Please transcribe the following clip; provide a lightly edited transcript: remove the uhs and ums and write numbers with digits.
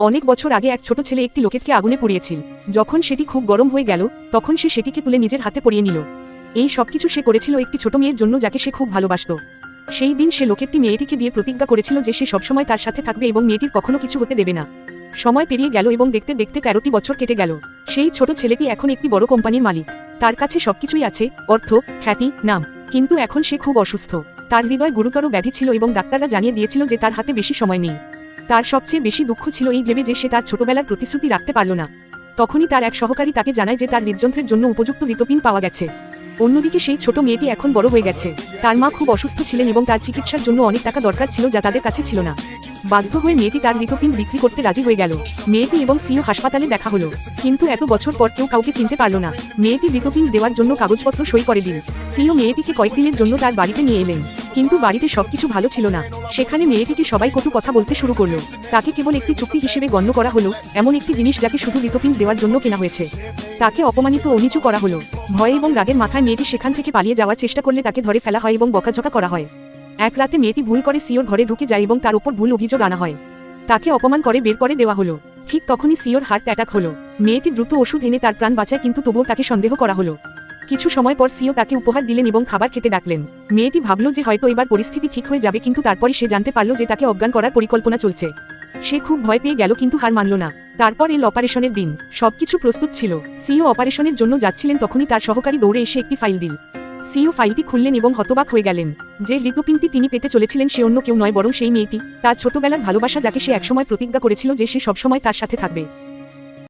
অনেক বছর আগে এক ছোট ছেলে একটি লোকেটকে আগুনে পুড়িয়েছিল। যখন সেটি খুব গরম হয়ে গেল তখন সে সেটিকে তুলে নিজের হাতে পরিয়ে নিল। এই সবকিছু সে করেছিল একটি ছোট মেয়ের জন্য যাকে সে খুব ভালোবাসত। সেই দিন সে লোকেটটি মেয়েটিকে দিয়ে প্রতিজ্ঞা করেছিল যে সে সবসময় তার সাথে থাকবে এবং মেয়েটির কখনো কিছু হতে দেবে না। সময় পেরিয়ে গেল এবং দেখতে দেখতে 13টি বছর কেটে গেল। সেই ছোট ছেলেটি এখন একটি বড় কোম্পানির মালিক। তার কাছে সবকিছুই আছে, অর্থ, খ্যাতি, নাম। কিন্তু এখন সে খুব অসুস্থ। তার হৃদয় গুরুতর ব্যাধি ছিল এবং ডাক্তাররা জানিয়ে দিয়েছিল যে তার হাতে বেশি সময় নেই। তার সবচেয়ে বেশি দুঃখ ছিল এই ভেবে যে সে তার ছোটবেলার প্রতিশ্রুতি রাখতে পারল না। তখনই তার এক সহকারী তাকে জানায় যে তার হৃদযন্ত্রের জন্য উপযুক্ত হৃৎপিণ্ড পাওয়া গেছে। অন্যদিকে সেই ছোট মেয়েটি এখন বড় হয়ে গেছে। তার মা খুব অসুস্থ ছিলেন এবং তার চিকিৎসার জন্য অনেক টাকা দরকার ছিল যা তাদের কাছে ছিল না। বাধ্য হয়ে মেয়েটি তার হৃৎপিণ্ড বিক্রি করতে রাজি হয়ে গেল। মেয়েটি এবং সিও হাসপাতালে দেখা হলো, কিন্তু এত বছর পর কেউ কাউকে চিনতে পারল না। মেয়েটি হৃৎপিণ্ড দেওয়ার জন্য কাগজপত্র সই করে দিল। সিও মেয়েটিকে কয়েকদিনের জন্য তার বাড়িতে নিয়ে এলেন, কিন্তু বাড়িতে সবকিছু ভালো ছিল না। সেখানে মেয়েটিকে সবাই কটু কথা বলতে শুরু করলো। তাকে কেবল একটি চুক্তি হিসেবে গণ্য করা হলো, এমন একটি জিনিস যাকে শুধু হৃৎপিণ্ড দেওয়ার জন্য কেনা হয়েছে। তাকে অপমানিত ও নিচু করা হলো। ভয়ে এবং রাগের মাথায় মেয়েটি সেখান থেকে পালিয়ে যাওয়ার চেষ্টা করলে তাকে ধরে ফেলা হয় এবং বকাঝকা করা হয়। এক রাতে মেয়েটি ভুল করে সিওর ঘরে ঢুকে যায় এবং তার উপর ভুল অভিযোগ আনা হয়। তাকে অপমান করে বের করে দেওয়া হলো। ঠিক তখনই সিওর হার্ট অ্যাটাক হলো। মেয়েটি দ্রুত ওষুধ এনে তার প্রাণ বাঁচায়, কিন্তু তবুও তাকে সন্দেহ করা হলো। কিছু সময় পর সিও তাকে উপহার দিলেন এবং খাবার খেতে ডাকলেন। মেয়েটি ভাবল যে হয়তো এবার পরিস্থিতি ঠিক হয়ে যাবে, কিন্তু তারপরই সে জানতে পারল যে তাকে অজ্ঞান করার পরিকল্পনা চলছে। সে খুব ভয় পেয়ে গেল, কিন্তু হার মানল না। তারপর এল অপারেশনের দিন। সবকিছু প্রস্তুত ছিল। সিও অপারেশনের জন্য যাচ্ছিলেন, তখনই তার সহকারী দৌড়ে এসে একটি ফাইল দিল। সিও ফাইলটি খুললেন এবং হতবাক হয়ে গেলেন। যে হৃৎপিণ্ডটি তিনি পেতে চলেছিলেন সে অন্য কেউ নয়, বরং সেই মেয়েটি, তার ছোটবেলার ভালোবাসা, যাকে সে একসময় প্রতিজ্ঞা করেছিল যে সে সবসময় তার সাথে থাকবে।